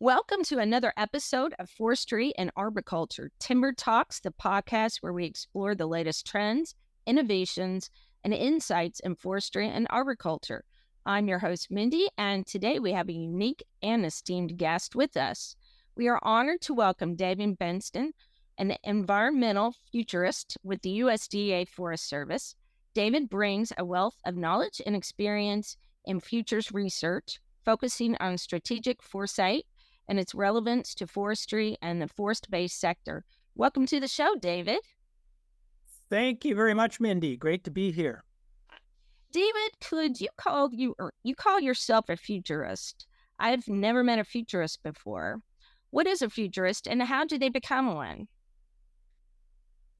Welcome to another episode of Forestry and Arboriculture Timber Talks, the podcast where we explore the latest trends, innovations, and insights in forestry and arboriculture. I'm your host, Mindy, and today we have a unique and esteemed guest with us. We are honored to welcome David N.Bengston, an environmental futurist with the USDA Forest Service. David brings a wealth of knowledge and experience in futures research, focusing on strategic foresight and its relevance to forestry and the forest-based sector. Welcome to the show, David. Thank you very much, Mindy. Great to be here. David, could you call yourself a futurist? I've never met a futurist before. What is a futurist and how do they become one?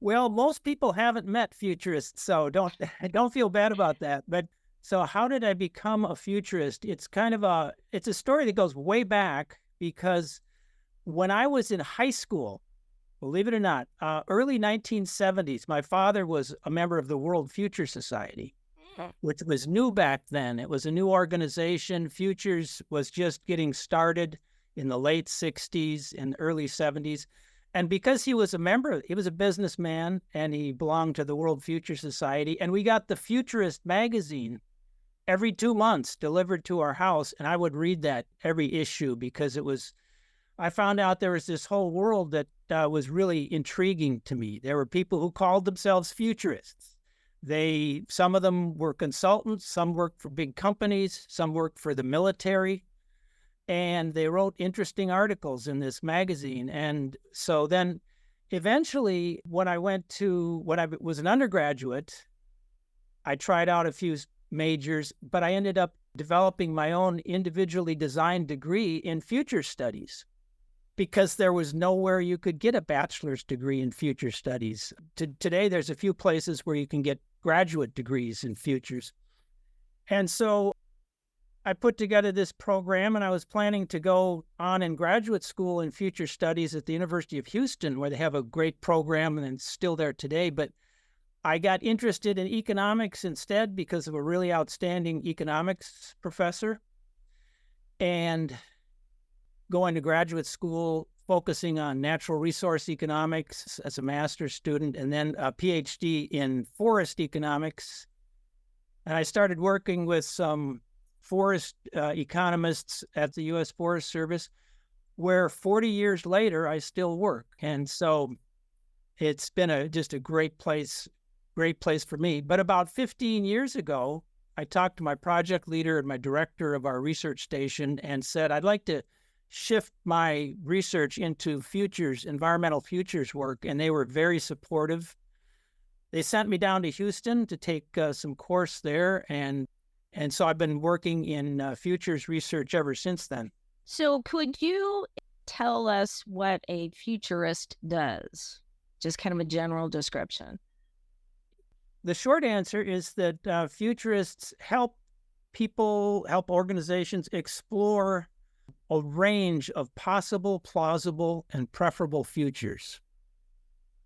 Well, most people haven't met futurists, so don't feel bad about that. But so how did I become a futurist? It's a story that goes way back because when I was in high school, believe it or not, early 1970s, my father was a member of the World Future Society, which was new back then. It was a new organization. Futures was just getting started in the late 60s and early 70s. And because he was a member, he was a businessman and he belonged to the World Future Society. And we got the Futurist magazine every 2 months delivered to our house. And I would read that every issue because I found out there was this whole world that was really intriguing to me. There were people who called themselves futurists. Some of them were consultants, some worked for big companies, some worked for the military, and they wrote interesting articles in this magazine. And so then eventually when I was an undergraduate, I tried out a few majors, but I ended up developing my own individually designed degree in future studies because there was nowhere you could get a bachelor's degree in future studies. Today, there's a few places where you can get graduate degrees in futures. And so I put together this program and I was planning to go on in graduate school in future studies at the University of Houston, where they have a great program and it's still there today. But I got interested in economics instead because of a really outstanding economics professor, and going to graduate school, focusing on natural resource economics as a master's student, and then a PhD in forest economics. And I started working with some forest economists at the U.S. Forest Service, where 40 years later, I still work. And so it's been just a great place for me. But about 15 years ago, I talked to my project leader and my director of our research station and said, I'd like to shift my research into environmental futures work. And they were very supportive. They sent me down to Houston to take some course there. And so I've been working in futures research ever since then. So could you tell us what a futurist does? Just kind of a general description. The short answer is that futurists help organizations explore a range of possible, plausible, and preferable futures.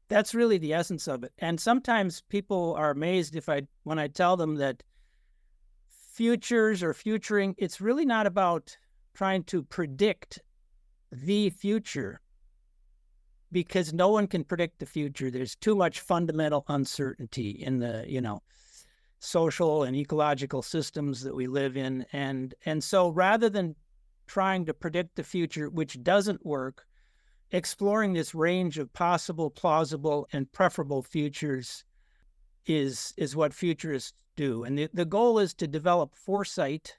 That's really the essence of it. And sometimes people are amazed when I tell them that futures or futuring, it's really not about trying to predict the future, because no one can predict the future. There's too much fundamental uncertainty in the, social and ecological systems that we live in. And so rather than trying to predict the future, which doesn't work, exploring this range of possible, plausible, and preferable futures is what futurists do. And the goal is to develop foresight,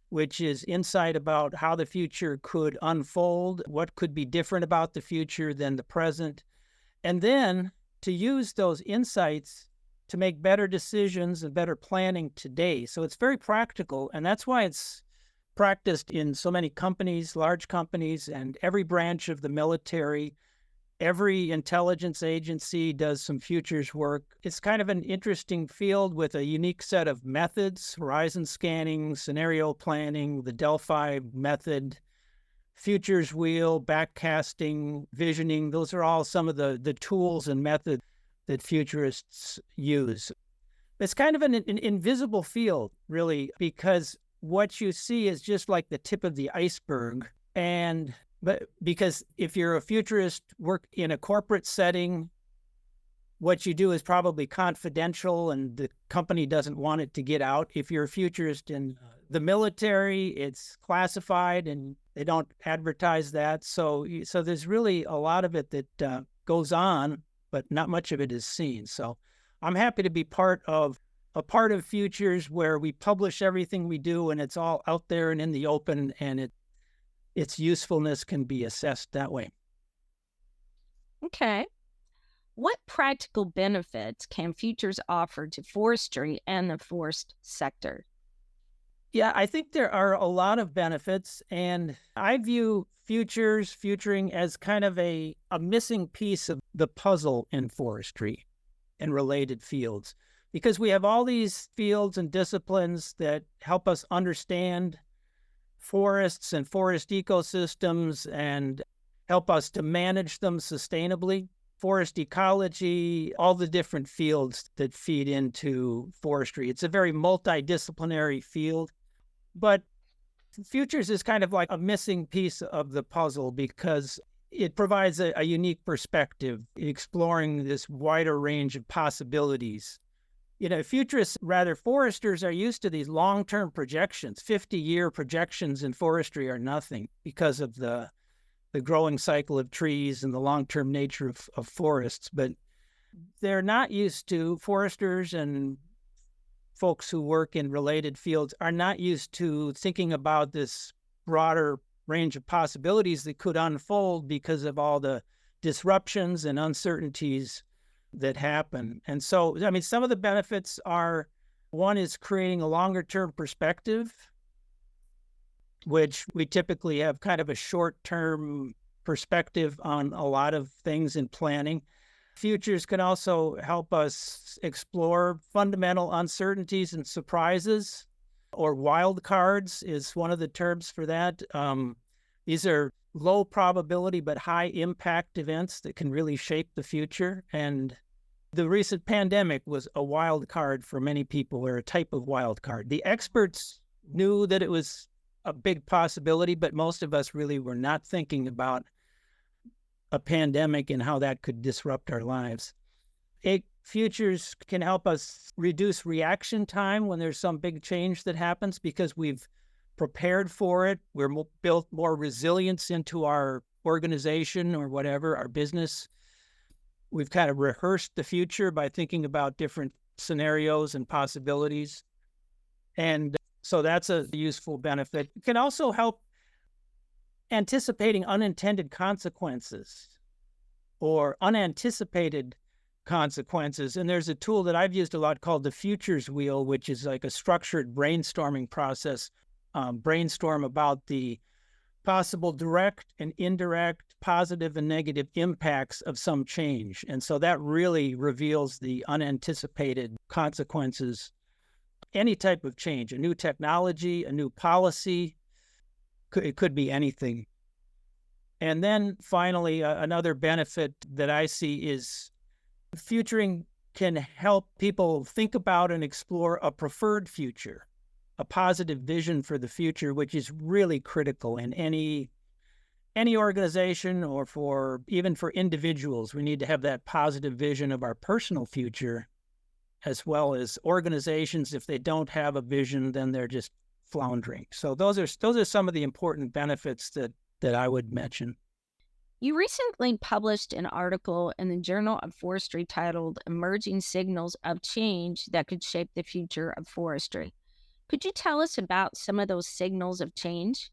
which is insight about how the future could unfold, what could be different about the future than the present, and then to use those insights to make better decisions and better planning today. So it's very practical, and that's why it's practiced in so many companies, large companies, and every branch of the military. Every intelligence agency does some futures work. It's kind of an interesting field with a unique set of methods: horizon scanning, scenario planning, the Delphi method, futures wheel, backcasting, visioning. Those are all some of the tools and methods that futurists use. It's kind of an invisible field, really, because what you see is just like the tip of the iceberg And but because if you're a futurist, work in a corporate setting, what you do is probably confidential and the company doesn't want it to get out. If you're a futurist in the military, it's classified and they don't advertise that. So there's really a lot of it that goes on, but not much of it is seen. So I'm happy to be part of futures where we publish everything we do and it's all out there and in the open, and its usefulness can be assessed that way. Okay. What practical benefits can futures offer to forestry and the forest sector? Yeah, I think there are a lot of benefits, and I view futuring as kind of a missing piece of the puzzle in forestry and related fields, because we have all these fields and disciplines that help us understand forests and forest ecosystems and help us to manage them sustainably. Forest ecology, all the different fields that feed into forestry. It's a very multidisciplinary field, but futures is kind of like a missing piece of the puzzle because it provides a unique perspective, exploring this wider range of possibilities. Futurists, rather foresters, are used to these long-term projections. 50-year projections in forestry are nothing because of the growing cycle of trees and the long-term nature of forests. But they're not used to, foresters and folks who work in related fields are not used to thinking about this broader range of possibilities that could unfold because of all the disruptions and uncertainties that happen. And so, I mean, some of the benefits are, one is creating a longer term perspective, which we typically have kind of a short term perspective on a lot of things in planning. Futures can also help us explore fundamental uncertainties and surprises, or wild cards is one of the terms for that. These are low probability but high impact events that can really shape the future. And the recent pandemic was a wild card for many people, or a type of wild card. The experts knew that it was a big possibility, but most of us really were not thinking about a pandemic and how that could disrupt our lives. Futures can help us reduce reaction time when there's some big change that happens because we've prepared for it. We're built more resilience into our organization or whatever, our business. We've kind of rehearsed the future by thinking about different scenarios and possibilities. And so that's a useful benefit. It can also help anticipating unintended consequences or unanticipated consequences. And there's a tool that I've used a lot called the futures wheel, which is like a structured brainstorming process. Brainstorm about the possible direct and indirect, positive and negative impacts of some change. And so that really reveals the unanticipated consequences. Any type of change, a new technology, a new policy, it could be anything. And then finally, another benefit that I see is futuring can help people think about and explore a preferred future, a positive vision for the future, which is really critical in any organization, or even for individuals. We need to have that positive vision of our personal future, as well as organizations. If they don't have a vision, then they're just floundering. So those are some of the important benefits that I would mention. You recently published an article in the Journal of Forestry titled Emerging Signals of Change That Could Shape the Future of Forestry. Could you tell us about some of those signals of change?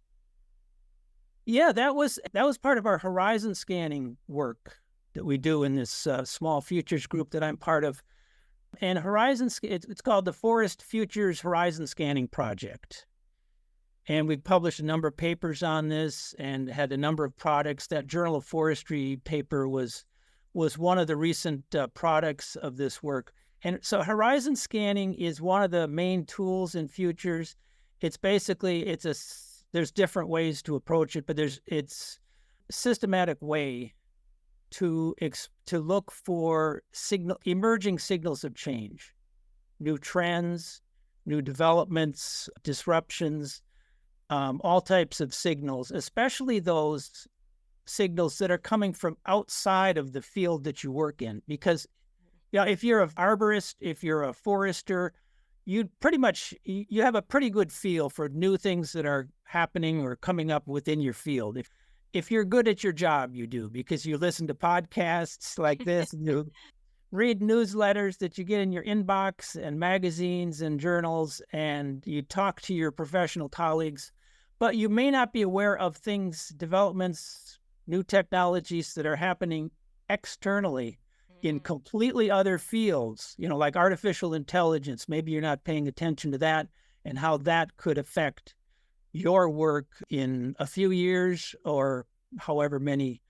Yeah, that was part of our horizon scanning work that we do in this small futures group that I'm part of. And it's called the Forest Futures Horizon Scanning Project. And we published a number of papers on this and had a number of products. That Journal of Forestry paper was one of the recent products of this work. And so horizon scanning is one of the main tools in futures. It's basically, there's different ways to approach it, but it's a systematic way to look for emerging signals of change, new trends, new developments, disruptions, all types of signals, especially those signals that are coming from outside of the field that you work in. Because if you're an arborist, if you're a forester, you have a pretty good feel for new things that are happening or coming up within your field. If you're good at your job, you do, because you listen to podcasts like this, and you read newsletters that you get in your inbox and magazines and journals, and you talk to your professional colleagues, but you may not be aware of things, developments, new technologies that are happening externally in completely other fields, like artificial intelligence. Maybe you're not paying attention to that and how that could affect your work in a few years or however many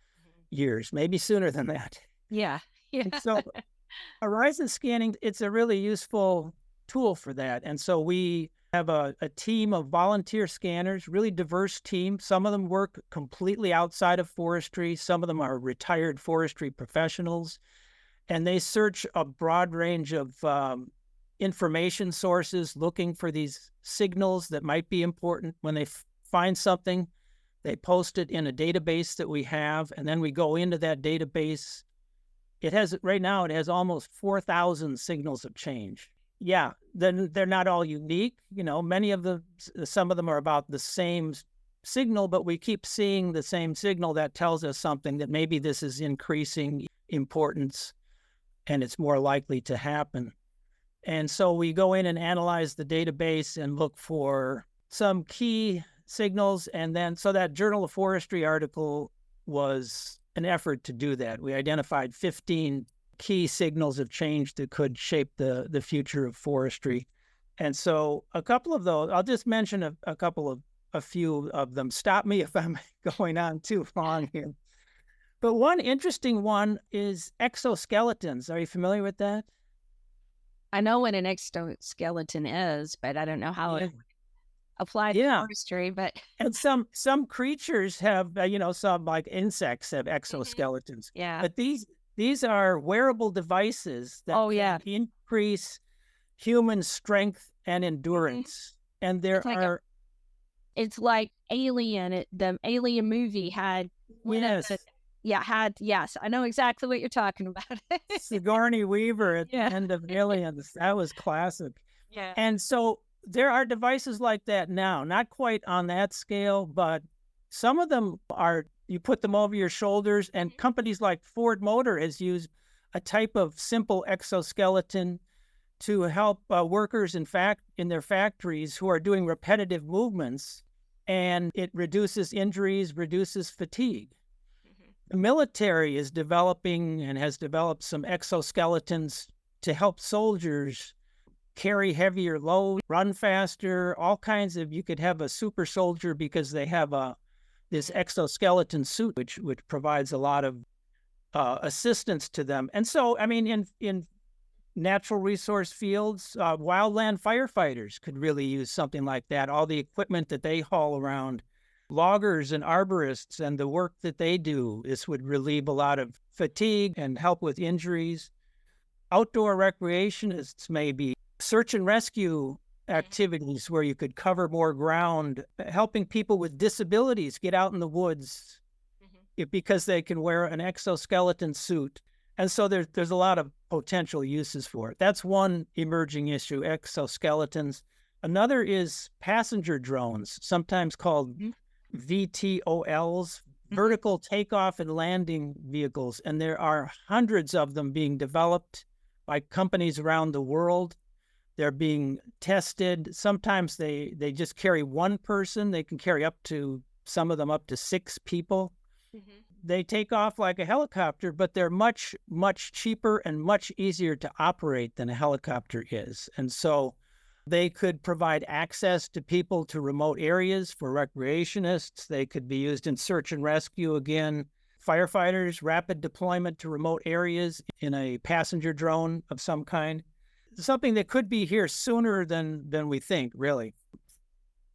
years, maybe sooner than that. Yeah. Yeah. So horizon scanning, it's a really useful tool for that. And so we have a team of volunteer scanners, really diverse team. Some of them work completely outside of forestry. Some of them are retired forestry professionals. And they search a broad range of information sources, looking for these signals that might be important. When they find something, they post it in a database that we have, and then we go into that database. Right now it has almost 4,000 signals of change. Yeah, then they're not all unique. Some of them are about the same signal, but we keep seeing the same signal. That tells us something, that maybe this is increasing importance and it's more likely to happen. And so we go in and analyze the database and look for some key signals. And then, so that Journal of Forestry article was an effort to do that. We identified 15 key signals of change that could shape the future of forestry. And so a couple of those, I'll just mention a few of them. Stop me if I'm going on too long here. But one interesting one is exoskeletons. Are you familiar with that? I know what an exoskeleton is, but I don't know how it applied to forestry. But and some creatures have, some like insects have exoskeletons. Yeah. But these are wearable devices that can increase human strength and endurance. And there are. It's like Alien. The Alien movie had. Yes, I know exactly what you're talking about. Sigourney Weaver at the end of Aliens. That was classic. Yeah. And so there are devices like that now, not quite on that scale, but some of them are, you put them over your shoulders, and companies like Ford Motor has used a type of simple exoskeleton to help workers in their factories who are doing repetitive movements, and it reduces injuries, reduces fatigue. The military is developing and has developed some exoskeletons to help soldiers carry heavier loads, run faster, all kinds of, you could have a super soldier because they have this exoskeleton suit, which provides a lot of assistance to them. And so, I mean, in natural resource fields, wildland firefighters could really use something like that. All the equipment that they haul around, loggers and arborists and the work that they do, this would relieve a lot of fatigue and help with injuries. Outdoor recreationists, maybe search and rescue activities where you could cover more ground, helping people with disabilities get out in the woods because they can wear an exoskeleton suit. And so there's a lot of potential uses for it. That's one emerging issue, exoskeletons. Another is passenger drones, sometimes called VTOLs, vertical takeoff and landing vehicles. And there are hundreds of them being developed by companies around the world. They're being tested. Sometimes they just carry one person. They can carry some of them up to 6 people. They take off like a helicopter, but they're much, much cheaper and much easier to operate than a helicopter is. And so they could provide access to people to remote areas for recreationists. They could be used in search and rescue again. Firefighters, rapid deployment to remote areas in a passenger drone of some kind. Something that could be here sooner than we think, really.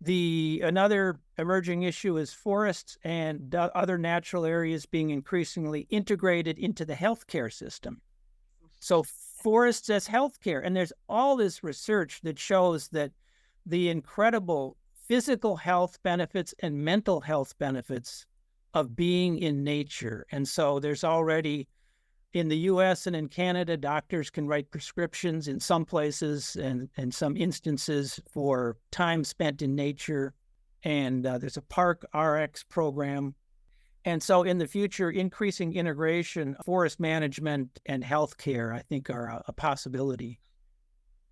Another emerging issue is forests and other natural areas being increasingly integrated into the healthcare system. So forests as healthcare. And there's all this research that shows that the incredible physical health benefits and mental health benefits of being in nature. And so there's already in the US and in Canada, doctors can write prescriptions in some places and in some instances for time spent in nature. And there's a Park RX program. And so in the future, increasing integration, forest management and healthcare, I think, are a possibility.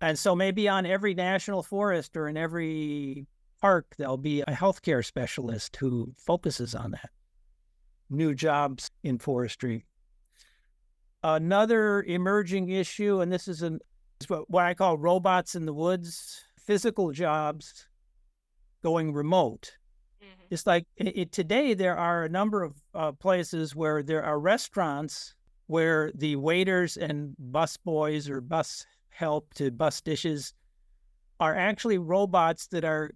And so maybe on every national forest or in every park, there'll be a healthcare specialist who focuses on that. New jobs in forestry. Another emerging issue, and this is what I call robots in the woods, physical jobs going remote. Mm-hmm. It's like today there are a number of places where there are restaurants where the waiters and bus boys or bus help to bus dishes are actually robots that are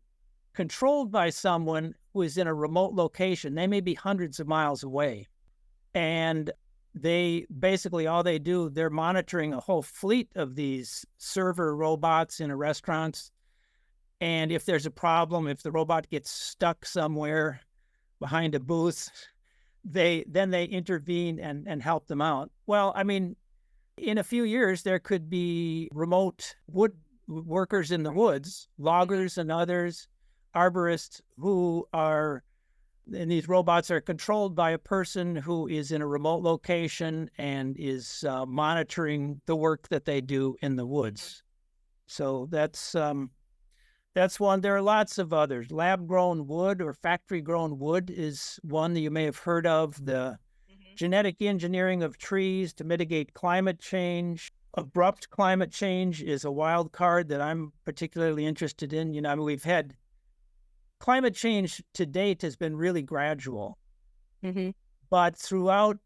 controlled by someone who is in a remote location. They may be hundreds of miles away. And they basically, all they do, they're monitoring a whole fleet of these server robots in a restaurant. And if there's a problem, if the robot gets stuck somewhere behind a booth, they intervene and help them out. Well, I mean, in a few years, there could be remote wood workers in the woods, loggers and others, arborists and these robots are controlled by a person who is in a remote location and is monitoring the work that they do in the woods. So that's one. There are lots of others. Lab-grown wood or factory-grown wood is one that you may have heard of. The genetic engineering of trees to mitigate climate change. Abrupt climate change is a wild card that I'm particularly interested in. You know, I mean, we've had climate change to date has been really gradual. Mm-hmm. But throughout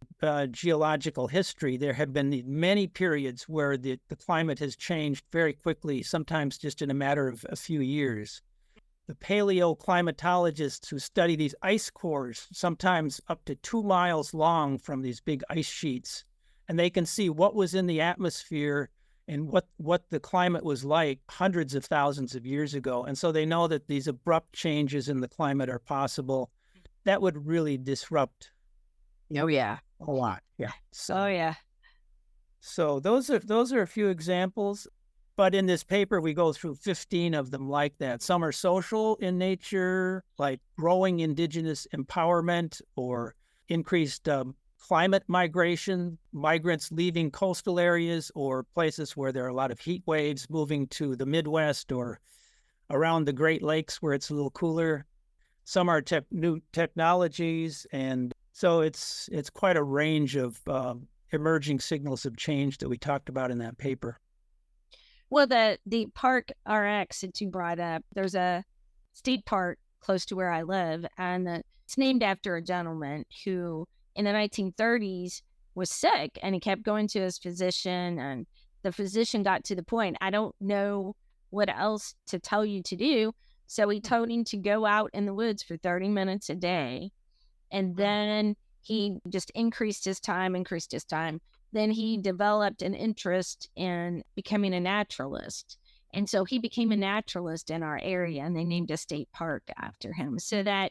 geological history, there have been many periods where the climate has changed very quickly, sometimes just in a matter of a few years. The paleoclimatologists who study these ice cores, sometimes up to 2 miles long from these big ice sheets, and they can see what was in the atmosphere and what the climate was like hundreds of thousands of years ago. And so they know that these abrupt changes in the climate are possible. That would really disrupt a lot. Yeah. So those are a few examples. But in this paper, we go through 15 of them like that. Some are social in nature, like growing indigenous empowerment or increased climate migration, migrants leaving coastal areas or places where there are a lot of heat waves moving to the Midwest or around the Great Lakes where it's a little cooler. Some are new technologies. And so it's quite a range of emerging signals of change that we talked about in that paper. Well, the Park RX that you brought up, there's a state park close to where I live, and it's named after a gentleman who in the 1930s was sick, and he kept going to his physician, and the physician got to the point, I don't know what else to tell you to do. So he told him to go out in the woods for 30 minutes a day. And then he just increased his time. Then he developed an interest in becoming a naturalist. And so he became a naturalist in our area, and they named a state park after him. So that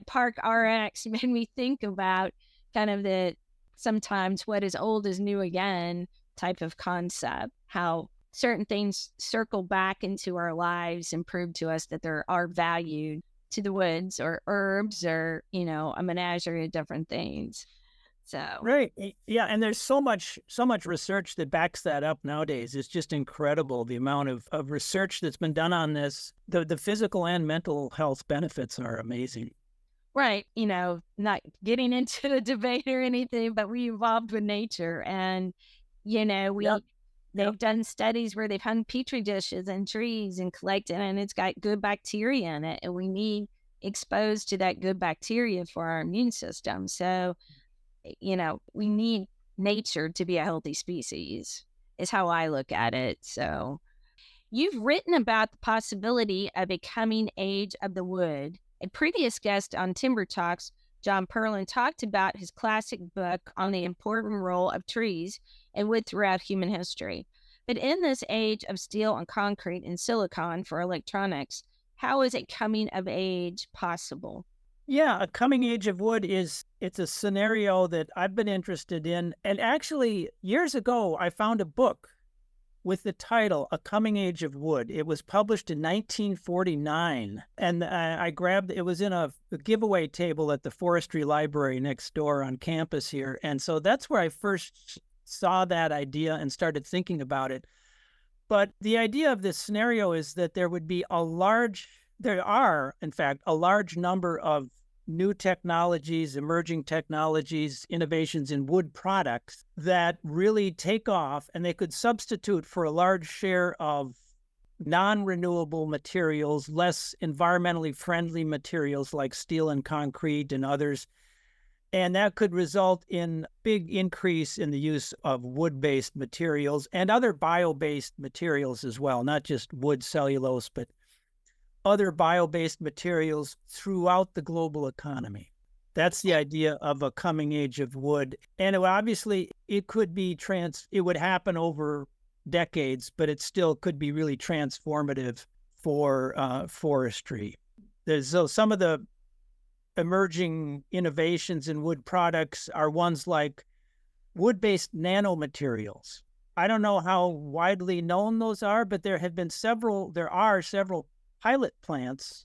Park RX made me think about kind of sometimes what is old is new again type of concept, how certain things circle back into our lives and prove to us that there are valued to the woods or herbs or, a menagerie of different things. So right. Yeah. And there's so much research that backs that up nowadays. It's just incredible the amount of research that's been done on this. The physical and mental health benefits are amazing. Right. Not getting into a debate or anything, but we evolved with nature. And, they've done studies where they've hung petri dishes and trees and collected, and it's got good bacteria in it. And we need exposed to that good bacteria for our immune system. So, we need nature to be a healthy species, is how I look at it. So you've written about the possibility of a coming age of the wood. A previous guest on Timber Talks, John Perlin, talked about his classic book on the important role of trees and wood throughout human history. But in this age of steel and concrete and silicon for electronics, How is a coming of age possible? Yeah, a coming age of wood it's a scenario that I've been interested in. And actually, years ago, I found a book with the title A Coming Age of Wood. It was published in 1949. And I grabbed it was in a giveaway table at the Forestry library next door on campus here. And so that's where I first saw that idea and started thinking about it. But the idea of this scenario is that there are, in fact, a large number of new technologies, emerging technologies, innovations in wood products that really take off, and they could substitute for a large share of non-renewable materials, less environmentally friendly materials like steel and concrete and others. And that could result in big increase in the use of wood-based materials and other bio-based materials as well, not just wood cellulose, but other bio-based materials throughout the global economy. That's the idea of a coming age of wood. And it could be it would happen over decades, but it still could be really transformative for forestry. So some of the emerging innovations in wood products are ones like wood-based nanomaterials. I don't know how widely known those are, but there are several pilot plants,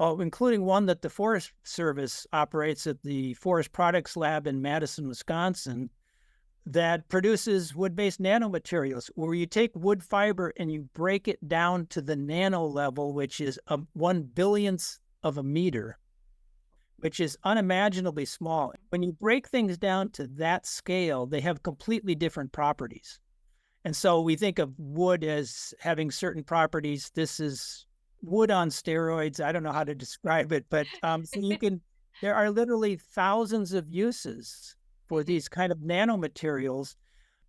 including one that the Forest Service operates at the Forest Products Lab in Madison, Wisconsin, that produces wood-based nanomaterials, where you take wood fiber and you break it down to the nano level, which is a 1/1000th of a meter, which is unimaginably small. When you break things down to that scale, they have completely different properties. And so we think of wood as having certain properties. This is wood on steroids. I don't know how to describe it, but there are literally thousands of uses for these kind of nanomaterials: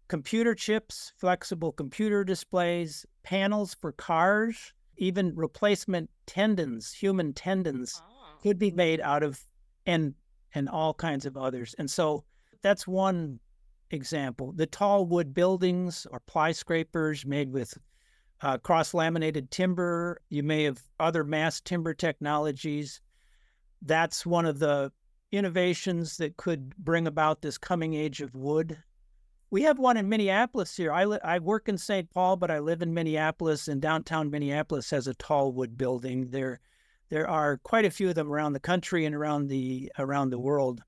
computer chips, flexible computer displays, panels for cars, even replacement tendons, human tendons could be made out of, and all kinds of others. And so that's one example. The tall wood buildings or ply scrapers made with cross-laminated timber. You may have other mass timber technologies. That's one of the innovations that could bring about this coming age of wood. We have one in Minneapolis here. I work in St. Paul, but I live in Minneapolis, and downtown Minneapolis has a tall wood building. There are quite a few of them around the country and around the world.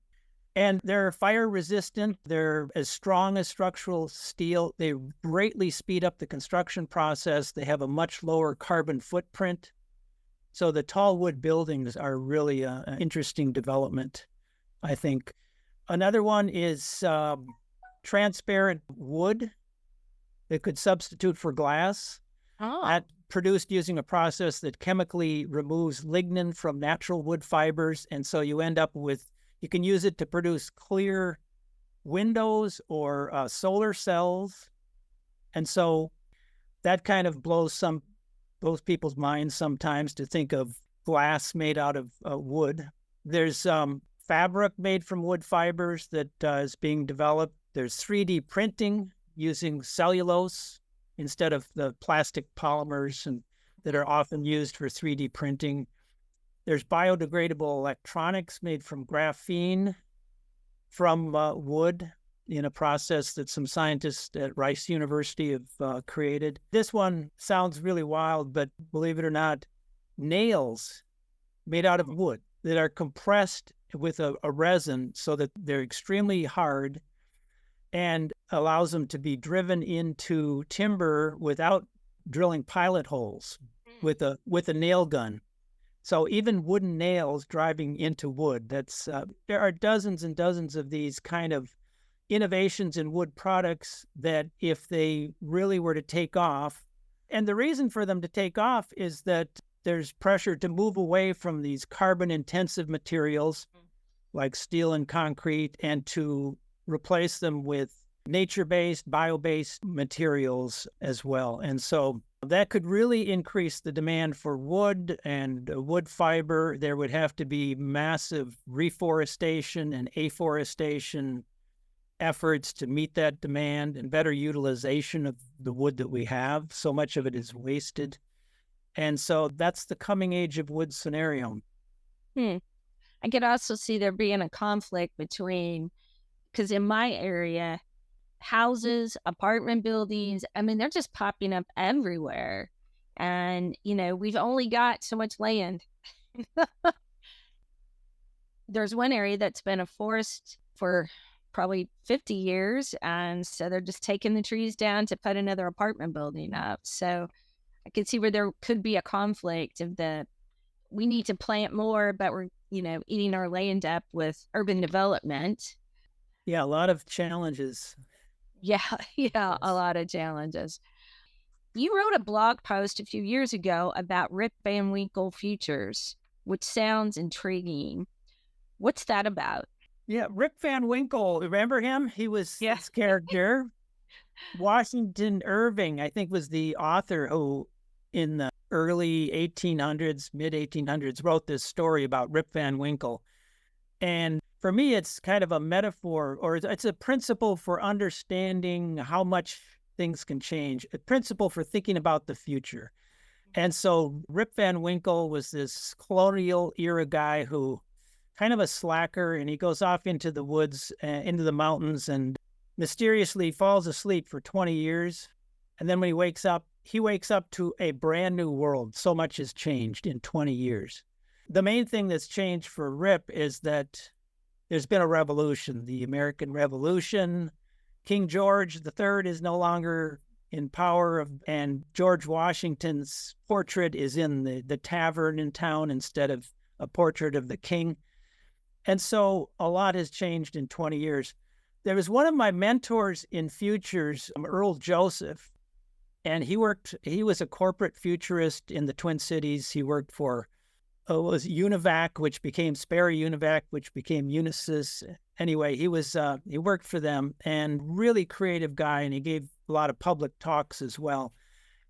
And they're fire resistant. They're as strong as structural steel. They greatly speed up the construction process. They have a much lower carbon footprint. So the tall wood buildings are really an interesting development, I think. Another one is transparent wood that could substitute for glass. That produced using a process that chemically removes lignin from natural wood fibers. And so you can use it to produce clear windows or solar cells. And so that kind of blows people's minds sometimes to think of glass made out of wood. There's fabric made from wood fibers that is being developed. There's 3D printing using cellulose instead of the plastic polymers that are often used for 3D printing. There's biodegradable electronics made from graphene from wood in a process that some scientists at Rice University have created. This one sounds really wild, but believe it or not, nails made out of wood that are compressed with a resin so that they're extremely hard and allows them to be driven into timber without drilling pilot holes with a nail gun. So even wooden nails driving into wood. There are dozens and dozens of these kind of innovations in wood products that, if they really were to take off, and the reason for them to take off is that there's pressure to move away from these carbon-intensive materials like steel and concrete, and to replace them with nature-based, bio-based materials as well. And so that could really increase the demand for wood and wood fiber. There would have to be massive reforestation and afforestation efforts to meet that demand, and better utilization of the wood that we have. So much of it is wasted. And so that's the coming age of wood scenario. Hmm. I could also see there being a conflict between, because in my area, houses, apartment buildings, I mean, they're just popping up everywhere. And, we've only got so much land. There's one area that's been a forest for probably 50 years. And so they're just taking the trees down to put another apartment building up. So I could see where there could be a conflict of we need to plant more, but we're, eating our land up with urban development. Yeah, a lot of challenges. Yeah, yeah, a Yes. lot of challenges. You wrote a blog post a few years ago about Rip Van Winkle futures, which sounds intriguing. What's that about? Yeah, Rip Van Winkle, remember him? He was Yeah. this character. Washington Irving, I think, was the author who, in the early 1800s, mid 1800s, wrote this story about Rip Van Winkle. And for me, it's kind of a metaphor, or it's a principle for understanding how much things can change, a principle for thinking about the future. And so Rip Van Winkle was this colonial era guy who kind of a slacker, and he goes off into the woods, into the mountains, and mysteriously falls asleep for 20 years. And then when he wakes up to a brand new world. So much has changed in 20 years. The main thing that's changed for Rip is that there's been a revolution, the American Revolution. King George III is no longer in power, and George Washington's portrait is in the tavern in town instead of a portrait of the king. And so a lot has changed in 20 years. There was one of my mentors in futures, Earl Joseph, and he was a corporate futurist in the Twin Cities. He worked for, it was Univac, which became Sperry Univac, which became Unisys. Anyway, he worked for them, and really creative guy, and he gave a lot of public talks as well.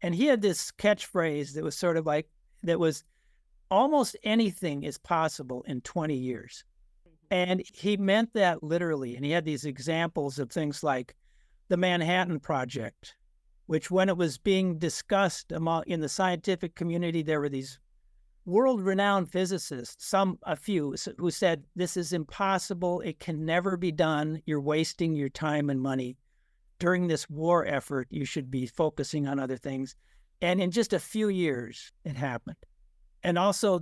And he had this catchphrase that was sort of like, that was almost anything is possible in 20 years. And he meant that literally. And he had these examples of things like the Manhattan Project, which when it was being discussed in the scientific community, there were these world-renowned physicists, a few, who said, this is impossible. It can never be done. You're wasting your time and money. During this war effort, you should be focusing on other things. And in just a few years, it happened. And also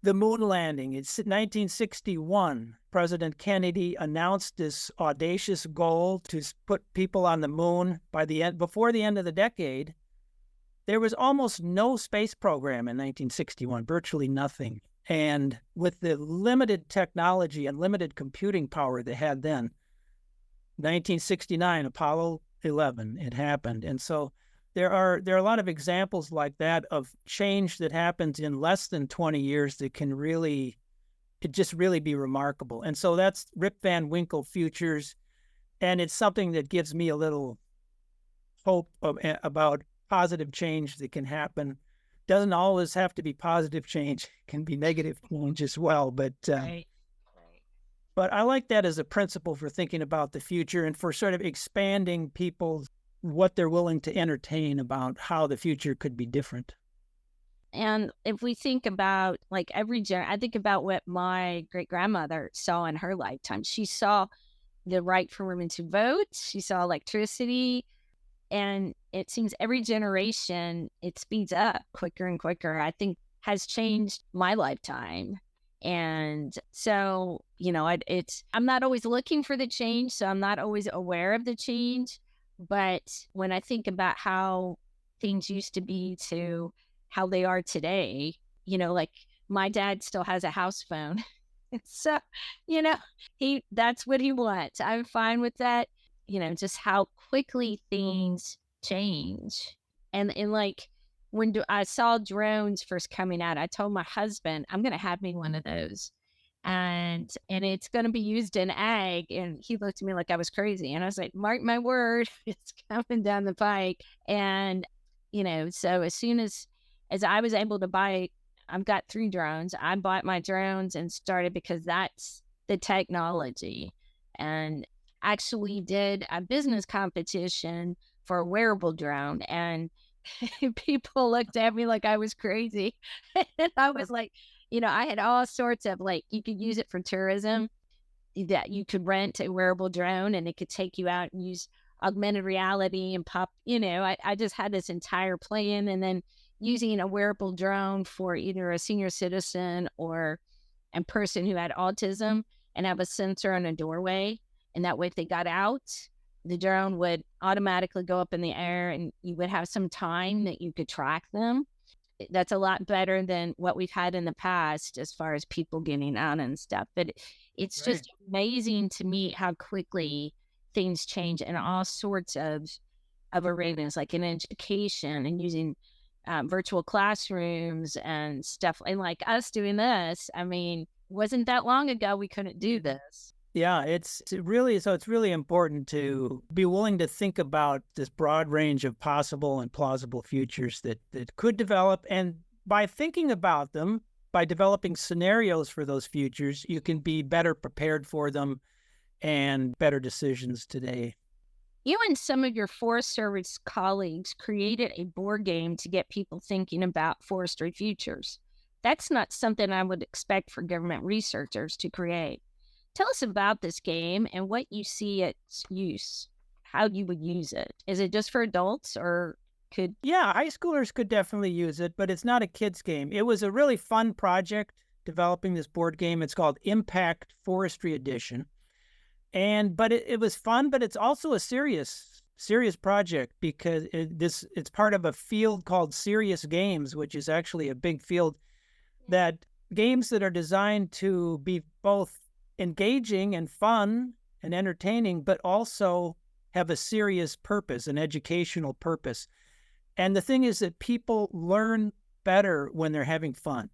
the moon landing. It's 1961. President Kennedy announced this audacious goal to put people on the moon before the end of the decade. There was almost no space program in 1961, virtually nothing. And with the limited technology and limited computing power they had then, 1969, Apollo 11, it happened. And so there are a lot of examples like that of change that happens in less than 20 years that can really be remarkable. And so that's Rip Van Winkle futures. And it's something that gives me a little hope about positive change that can happen. Doesn't always have to be positive change, it can be negative change as well. But Right. but I like that as a principle for thinking about the future and for sort of expanding what they're willing to entertain about how the future could be different. And if we think about like I think about what my great grandmother saw in her lifetime. She saw the right for women to vote. She saw electricity. And it seems every generation, it speeds up quicker and quicker, I think has changed my lifetime. And so, I'm not always looking for the change. So I'm not always aware of the change. But when I think about how things used to be to how they are today, like my dad still has a house phone. So, you know, that's what he wants. I'm fine with that. Just how quickly things change. And like I saw drones first coming out, I told my husband, I'm gonna have me one of those. And it's gonna be used in ag. And he looked at me like I was crazy. And I was like, mark my word, it's coming down the pike. And, so as soon as I was able to buy, I've got 3 drones. I bought my drones and started because that's the technology. And actually did a business competition for a wearable drone and People looked at me like I was crazy. And I was like, I had all sorts of like, you could use it for tourism, that you could rent a wearable drone and it could take you out and use augmented reality and I just had this entire plan. And then using a wearable drone for either a senior citizen or a person who had autism, and have a sensor on a doorway. And that way, if they got out, the drone would automatically go up in the air and you would have some time that you could track them. That's a lot better than what we've had in the past as far as people getting out and stuff. But it's Right. just amazing to me how quickly things change in all sorts of arenas, like in education and using virtual classrooms and stuff. And like us doing this, I mean, wasn't that long ago we couldn't do this. Yeah, it's really important to be willing to think about this broad range of possible and plausible futures that could develop. And by thinking about them, by developing scenarios for those futures, you can be better prepared for them and better decisions today. You and some of your Forest Service colleagues created a board game to get people thinking about forestry futures. That's not something I would expect for government researchers to create. Tell us about this game and what you see its use, how you would use it. Is it just for adults or could Yeah, high schoolers could definitely use it, but it's not a kids game. It was a really fun project developing this board game. It's called Impact Forestry Edition. But it was fun, but it's also a serious project because it's part of a field called serious games, which is actually a big field, that games that are designed to be both engaging and fun and entertaining, but also have a serious purpose, an educational purpose. And the thing is that people learn better when they're having fun.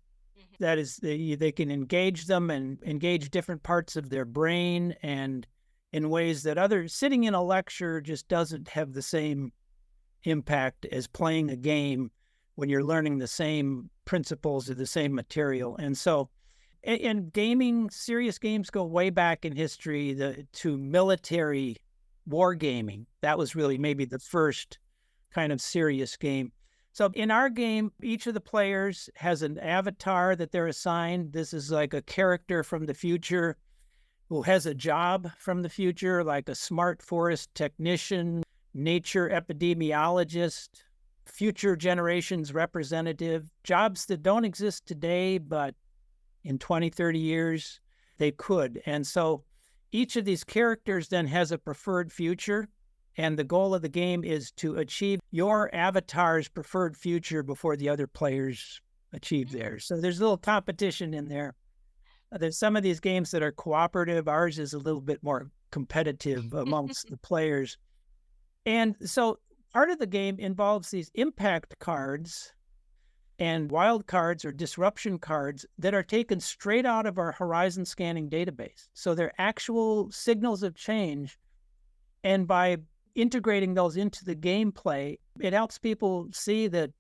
That is, they can engage them and engage different parts of their brain, and in ways that others sitting in a lecture just doesn't have the same impact as playing a game when you're learning the same principles or the same material. And so in gaming, serious games go way back in history to military war gaming. That was really maybe the first kind of serious game. So in our game, each of the players has an avatar that they're assigned. This is like a character from the future who has a job from the future, like a smart forest technician, nature epidemiologist, future generations representative, jobs that don't exist today, but in 20, 30 years, they could. And so each of these characters then has a preferred future. And the goal of the game is to achieve your avatar's preferred future before the other players achieve theirs. So there's a little competition in there. There's some of these games that are cooperative. Ours is a little bit more competitive amongst the players. And so part of the game involves these impact cards and wild cards or disruption cards that are taken straight out of our horizon scanning database. So they're actual signals of change. And by integrating those into the gameplay, it helps people see that,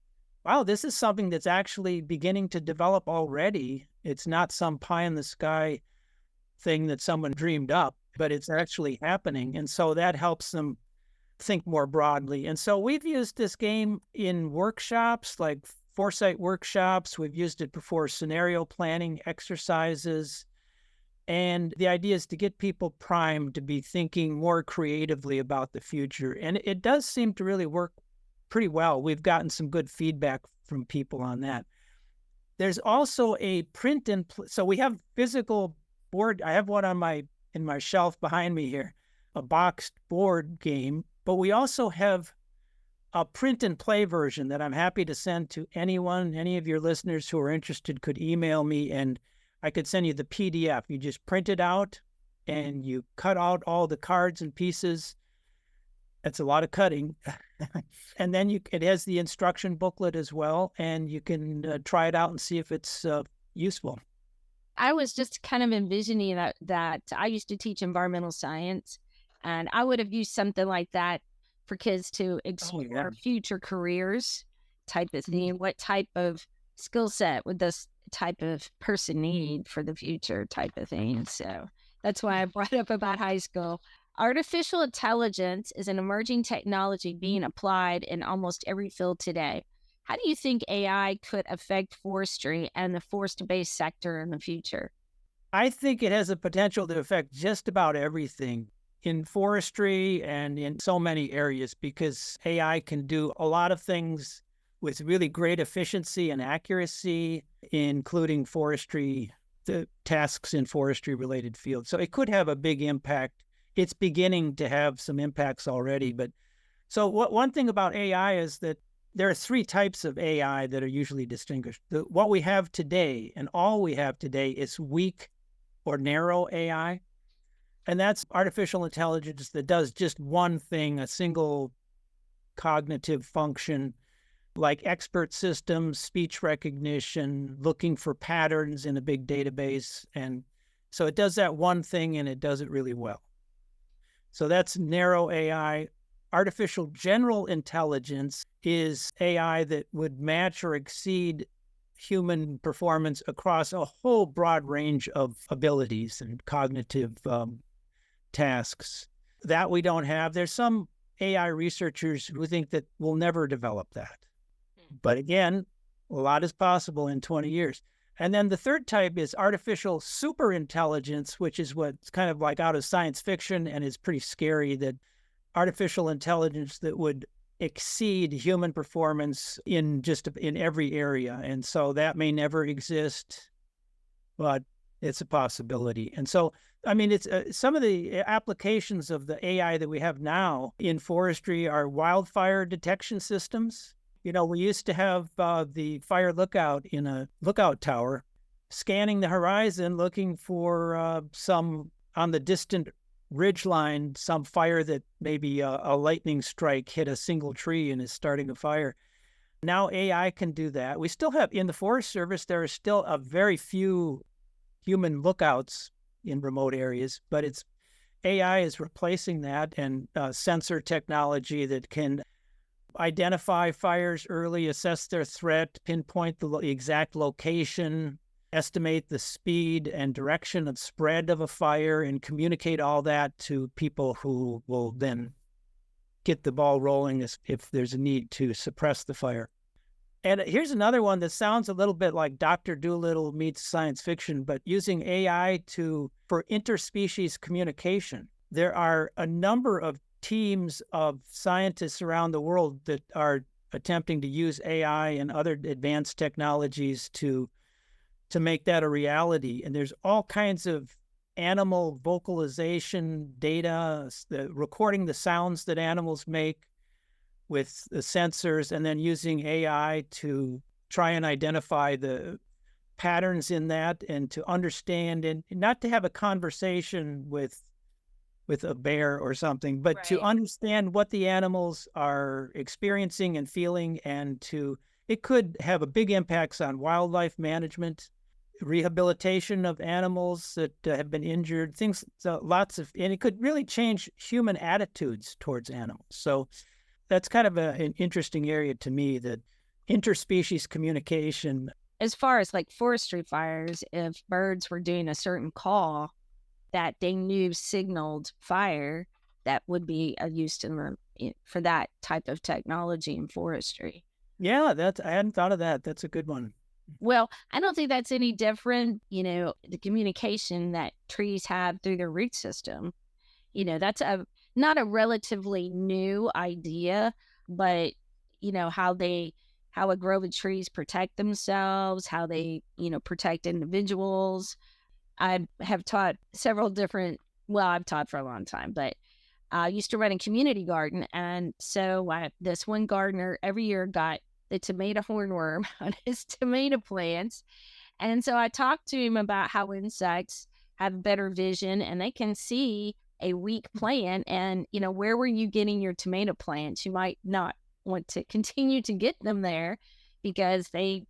wow, this is something that's actually beginning to develop already. It's not some pie in the sky thing that someone dreamed up, but it's actually happening. And so that helps them think more broadly. And so we've used this game in workshops, like foresight workshops. We've used it before scenario planning exercises. And the idea is to get people primed to be thinking more creatively about the future. And it does seem to really work pretty well. We've gotten some good feedback from people on that. There's also a print and so we have physical board. I have one on in my shelf behind me here, a boxed board game, but we also have a print and play version that I'm happy to send to anyone. Any of your listeners who are interested could email me and I could send you the PDF. You just print it out and you cut out all the cards and pieces. That's a lot of cutting. And then it has the instruction booklet as well, and you can try it out and see if it's useful. I was just kind of envisioning that I used to teach environmental science, and I would have used something like that for kids to explore future careers type of thing. What type of skill set would this type of person need for the future type of thing? So that's why I brought up about high school. Artificial intelligence is an emerging technology being applied in almost every field today. How do you think AI could affect forestry and the forest-based sector in the future? I think it has the potential to affect just about everything in forestry and in so many areas because AI can do a lot of things with really great efficiency and accuracy, including forestry, the tasks in forestry related fields. So it could have a big impact. It's beginning to have some impacts already. But so one thing about AI is that there are three types of AI that are usually distinguished. What we have today and all we have today is weak or narrow AI. And that's artificial intelligence that does just one thing, a single cognitive function, like expert systems, speech recognition, looking for patterns in a big database. And so it does that one thing and it does it really well. So that's narrow AI. Artificial general intelligence is AI that would match or exceed human performance across a whole broad range of abilities and cognitive tasks that we don't have. There's some AI researchers who think that we'll never develop that. But again, a lot is possible in 20 years. And then the third type is artificial superintelligence, which is what's kind of like out of science fiction and is pretty scary, that artificial intelligence that would exceed human performance in every area. And so that may never exist, but it's a possibility. And so, I mean, it's some of the applications of the AI that we have now in forestry are wildfire detection systems. You know, we used to have the fire lookout in a lookout tower scanning the horizon, looking for some on the distant ridge line, some fire that maybe a lightning strike hit a single tree and is starting a fire. Now AI can do that. We still have, in the Forest Service, there are still a very few human lookouts in remote areas, but AI is replacing that, and sensor technology that can identify fires early, assess their threat, pinpoint the exact location, estimate the speed and direction of spread of a fire, and communicate all that to people who will then get the ball rolling if there's a need to suppress the fire. And here's another one that sounds a little bit like Dr. Dolittle meets science fiction, but using AI for interspecies communication. There are a number of teams of scientists around the world that are attempting to use AI and other advanced technologies to make that a reality. And there's all kinds of animal vocalization data, recording the sounds that animals make with the sensors, and then using AI to try and identify the patterns in that and to understand, and not to have a conversation with a bear or something, but to understand what the animals are experiencing and feeling, and it could have a big impacts on wildlife management, rehabilitation of animals that have been injured, things, so and it could really change human attitudes towards animals. So that's kind of an interesting area to me, that interspecies communication. As far as like forestry fires, if birds were doing a certain call that they knew signaled fire, that would be used for that type of technology in forestry. Yeah, I hadn't thought of that. That's a good one. Well, I don't think that's any different, the communication that trees have through their root system. That's not a relatively new idea, but how a grove of trees protect themselves, how they, protect individuals. I have taught I've taught for a long time, but I used to run a community garden. And so this one gardener every year got the tomato hornworm on his tomato plants. And so I talked to him about how insects have better vision and they can see a weak plant. And, where were you getting your tomato plants? You might not want to continue to get them there because the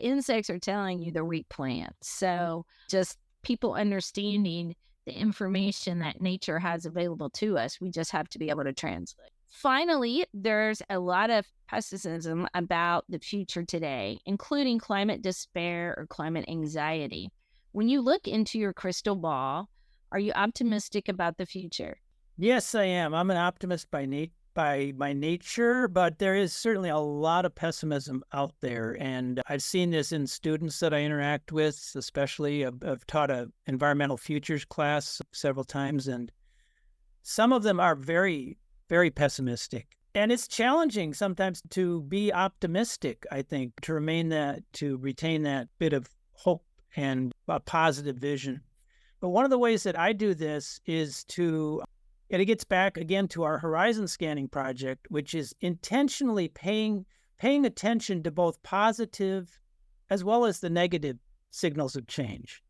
insects are telling you they're weak plants. So just people understanding the information that nature has available to us, we just have to be able to translate. Finally, there's a lot of pessimism about the future today, including climate despair or climate anxiety. When you look into your crystal ball, are you optimistic about the future? Yes, I am. I'm an optimist by my nature, but there is certainly a lot of pessimism out there, and I've seen this in students that I interact with. Especially, I've taught a environmental futures class several times, and some of them are very, very pessimistic. And it's challenging sometimes to be optimistic, I think, to retain that bit of hope and a positive vision. But one of the ways that I do this is and it gets back again to our horizon scanning project, which is intentionally paying attention to both positive as well as the negative signals of change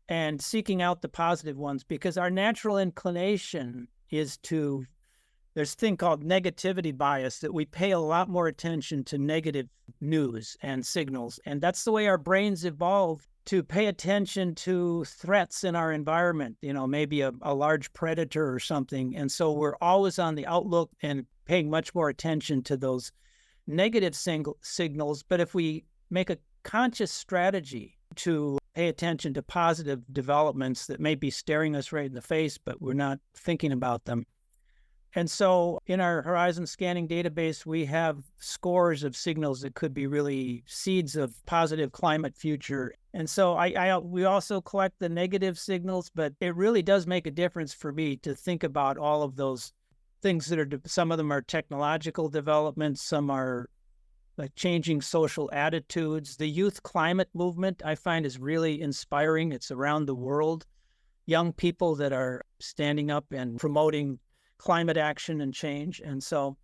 and seeking out the positive ones, because our natural inclination is there's a thing called negativity bias, that we pay a lot more attention to negative news and signals. And that's the way our brains evolved, to pay attention to threats in our environment, maybe a large predator or something. And so we're always on the outlook and paying much more attention to those negative signals. But if we make a conscious strategy to pay attention to positive developments that may be staring us right in the face, but we're not thinking about them. And so in our horizon scanning database, we have scores of signals that could be really seeds of positive climate future. And so we also collect the negative signals, but it really does make a difference for me to think about all of those things some of them are technological developments, some are like changing social attitudes. The youth climate movement I find is really inspiring. It's around the world. Young people that are standing up and promoting climate action and change. And so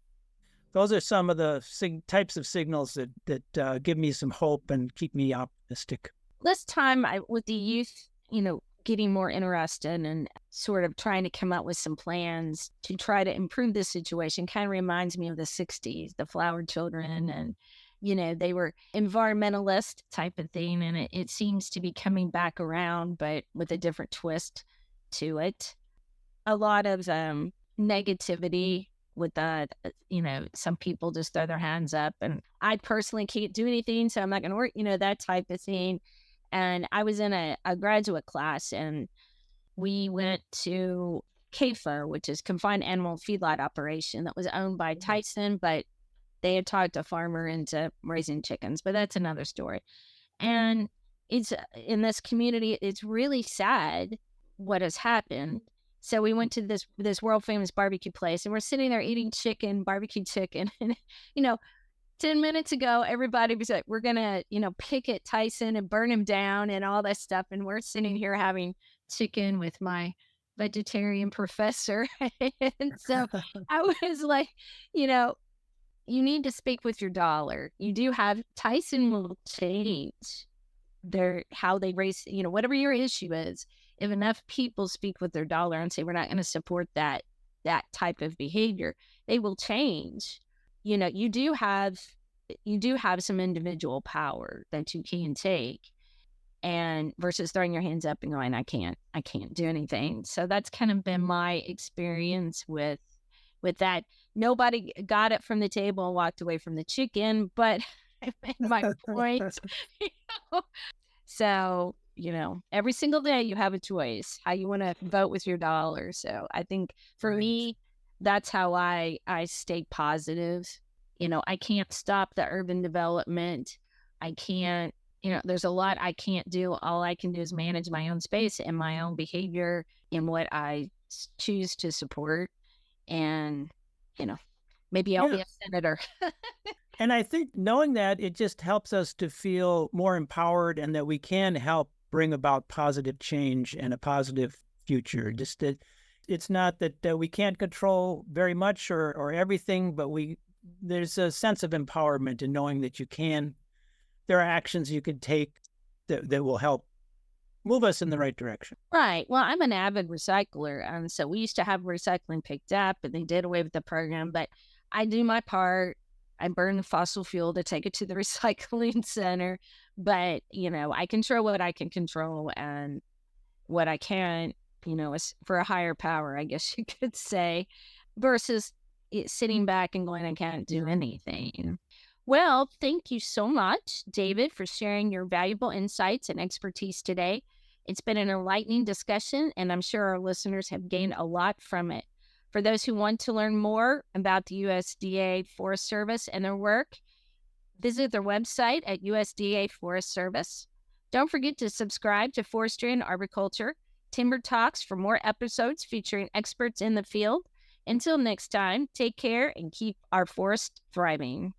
those are some of the types of signals that give me some hope and keep me optimistic. This time with the youth, getting more interested and sort of trying to come up with some plans to try to improve this situation kind of reminds me of the 60s, the flower children. And, they were environmentalist type of thing. And it seems to be coming back around, but with a different twist to it. A lot of negativity with that. Some people just throw their hands up, and I personally can't do anything, so I'm not going to work, that type of thing. And I was in a graduate class, and we went to CAFO, which is Confined Animal Feedlot Operation, that was owned by Tyson, but they had talked a farmer into raising chickens, but that's another story. And it's in this community, it's really sad what has happened. So we went to this world famous barbecue place, and we're sitting there eating barbecue chicken, and 10 minutes ago, everybody was like, we're going to, picket Tyson and burn him down and all that stuff. And we're sitting here having chicken with my vegetarian professor. And so I was like, you know, you need to speak with your dollar. You do have Tyson will change how they raise, whatever your issue is. If enough people speak with their dollar and say, we're not going to support that type of behavior, they will change. You do have some individual power that you can take, and versus throwing your hands up and going, I can't do anything. So that's kind of been my experience with that. Nobody got it from the table and walked away from the chicken, but I made my point. you know? So, every single day you have a choice how you want to vote with your dollar. So I think for me, that's how I stay positive. I can't stop the urban development. I can't, there's a lot I can't do. All I can do is manage my own space and my own behavior and what I choose to support. And, maybe I'll be a senator. And I think knowing that, it just helps us to feel more empowered, and that we can help bring about positive change and a positive future. Just that it's not that we can't control very much or everything, but there's a sense of empowerment in knowing that there are actions you can take that will help move us in the right direction. Right. Well, I'm an avid recycler. And so we used to have recycling picked up, and they did away with the program, but I do my part. I burn the fossil fuel to take it to the recycling center. But, I control what I can control, and what I can't, is for a higher power, I guess you could say, versus sitting back and going, I can't do anything. Well, thank you so much, David, for sharing your valuable insights and expertise today. It's been an enlightening discussion, and I'm sure our listeners have gained a lot from it. For those who want to learn more about the USDA Forest Service and their work, visit their website at USDA Forest Service. Don't forget to subscribe to Forestry and Arboriculture Timber Talks for more episodes featuring experts in the field. Until next time, take care and keep our forest thriving.